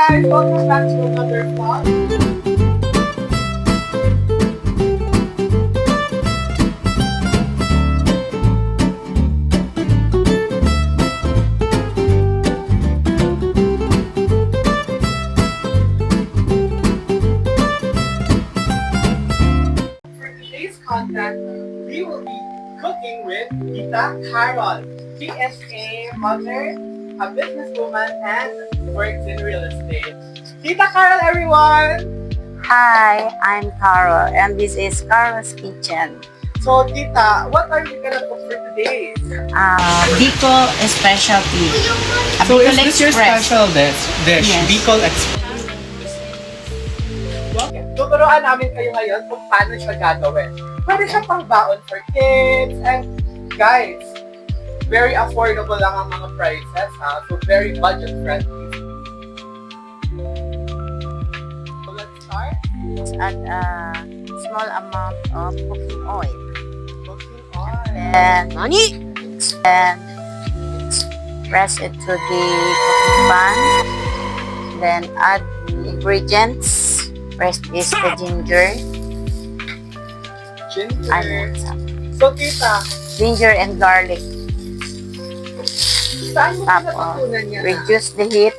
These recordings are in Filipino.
guys! Welcome back to another vlog. For today's content, we will be cooking with Tita Carol. She is a mother, a businesswoman, and works in real estate. Tita Carol, everyone! Hi, I'm Carol, and this is Carol's Kitchen. So, Tita, what are you gonna cook for today? Bicol specialty. So Bicol is this your Express. special dish? Yes. Bicol Express. Okay. Tuturuan namin kayo ngayon kung paano siya gagawin. Pwede siya pang baon for kids, and guys, very affordable lang ang mga prices, ha? So, very budget friendly. So, let's start. Add a small amount of cooking oil. Cooking oil. And press it to the cooking pan. Then add the ingredients. First is the ginger. Ginger. Onion. So, Tita, Ginger and garlic. saan mo Tapos, natutunan niya na? reduce the heat.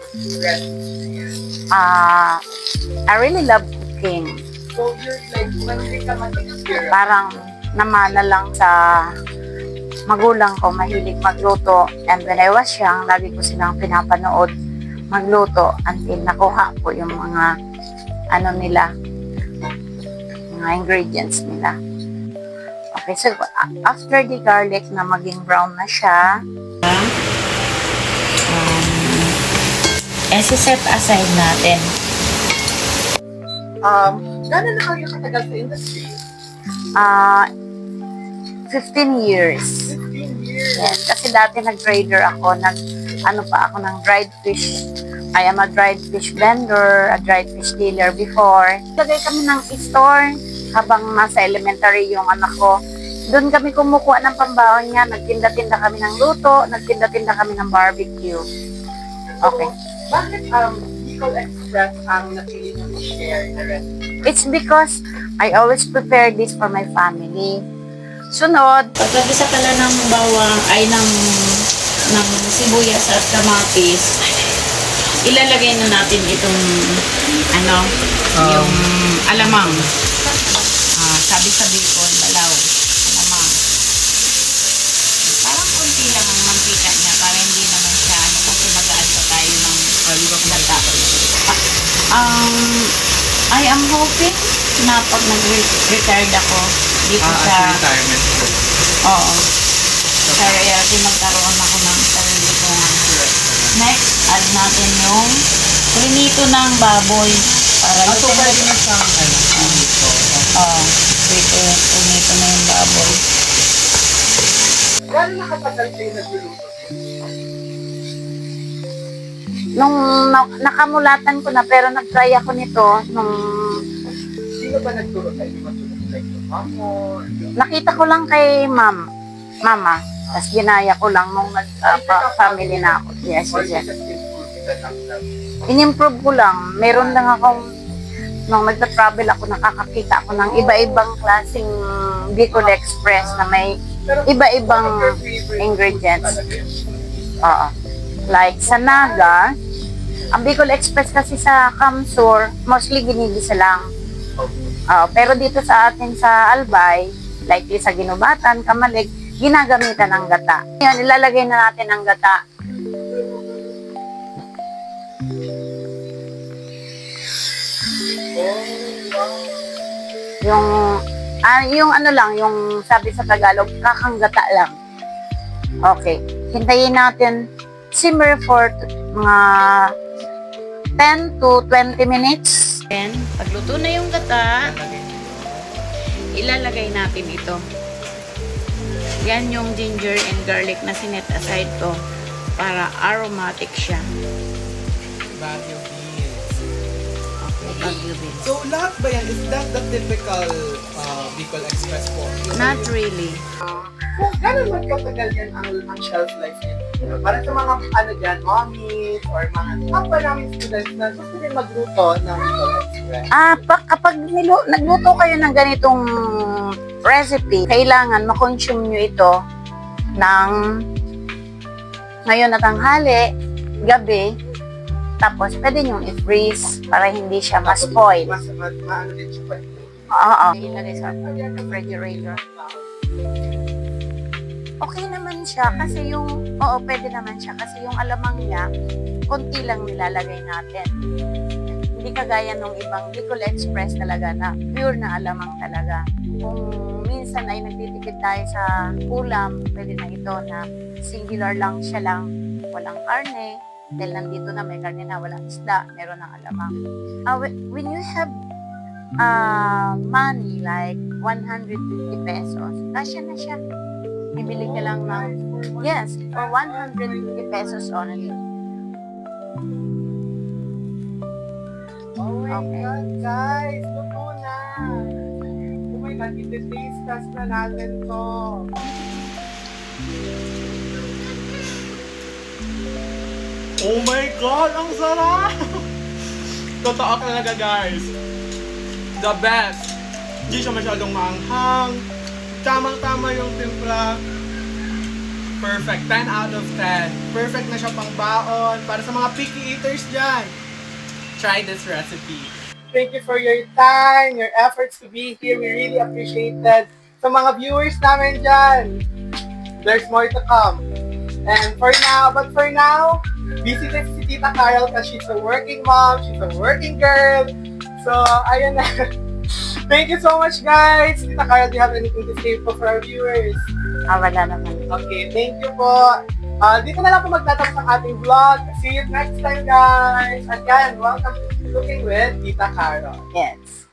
I really love cooking. So, you're like, hindi ka mag-experience. Parang namana lang sa magulang ko, mahilig magluto. And when I was young, lagi ko silang pinapanood magluto until nakuha ko yung mga ano nila, mga ingredients nila. Okay, so after the garlic na maging brown na siya, set aside natin. Gano'n na kayo katagal sa industry? 15 years. 15 years. Yes, kasi dati nag-trader ako, ano pa ako ng dried fish. I am a dried fish vendor, a dried fish dealer before. Lagay kami ng store habang nasa elementary yung anak ko. Doon kami kumukuha ng pambaon niya, nagtinda-tinda kami ng luto, nagtinda-tinda kami ng barbecue. Okay. Bakit Bicol Express ang napili niyo i-share na recipe? It's because I always prepare this for my family. Sunod, pagkagisa pala ng bawang ay ng sibuyas at kamatis, ilalagay na natin itong yung alamang. Sabi sa Bicol, balaw. Alamang. Parang kunti lang ang mantika niya para hindi naman siya kasi mag-add pa tayo ng lata. I am hoping na pag nag-retired ako dito sa retirement. oo, sa realty magkaroon ako ng sarili kong next, add natin yung prinito ng baboy para So pwede na siyang dito. prinito na yung baboy. Gano'n na katagal kayo nagluluto? Nung nakamulatan ko na pero nag-try ako nito nung Sino ba nagturo sa inyo matulog? Like your mom mo? nakita ko lang kay mama. Tapos ginaya ko lang nung nag-family na ako. Yes, Or yes. you just improve it yourself? In-improve ko lang. Meron lang akong, nung nagta-travel ako, nakakakita ako ng iba-ibang klaseng Bicol Express na may Pero, iba-ibang what are your favorite ingredients. talaga yun? Oo. Like sa Naga, ang Bicol Express kasi sa Kamsur, mostly ginigisa lang. Pero dito sa atin sa Albay, likely sa Ginubatan, Kamalig, ginagamitan ng gata. Yan, ilalagay na natin ang gata. Yung ano lang, yung sabi sa Tagalog, kakanggata lang. Okay. Hintayin natin simmer for mga 10 to 20 minutes. Then, pagluto na yung gata, ilalagay natin ito. Yan yung ginger and garlic na sinet aside ko para aromatic siya. Baguio beans. Okay, Baguio beans. So lahat ba yan? Is that the typical Bicol Express po? Not really. Kung gano'n man katagal yan ang shelf life niya? Para sa mga ano dyan, mommies or mga kapwa namin students na gusto din magluto ng Bicol Express. Kapag nagluto kayo ng ganitong recipe, kailangan makonsume nyo ito ng ngayon na tanghali, gabi, tapos pwede nyo i-freeze para hindi siya ma-spoil. Maano din siya pa. Oo. Ilagay sa refrigerator. Okay naman siya kasi pwede naman siya kasi yung alamang niya, konti lang nilalagay natin. Hindi kagaya nung ibang Bicol Express talaga na pure na alamang talaga. Kung minsan ay nagtitipid tayo sa ulam, pwede na ito na singular lang siya lang, walang karne, dahil nandito na may karne na, walang isda, meron ng alamang. When you have money like 150 pesos, kasya na siya. Bibili ka lang ng, yes, for 150 pesos only. Oh my Okay. God, guys! Luto na! Oh my God, iti-taste test na natin to. Oh my God! Ang sarap! Totoo talaga, guys. The best. Hindi siya masyadong maanghang. Tamang-tama yung timpla. Perfect. 10 out of 10. Perfect na siya pang baon. Para sa mga picky eaters dyan. Try this recipe. Thank you for your time, your efforts to be here. We really appreciate that. Sa mga viewers namin dyan, there's more to come. And for now, visit si Tita Carol kasi she's a working mom, she's a working girl. So, ayun na. Thank you so much, guys. Tita Carol, do you have anything to say po for our viewers? Wala naman. Okay, thank you po. Dito na lang po magtatapos ang ating vlog. See you next time, guys. Again, welcome to Cooking with Tita Carol. Yes.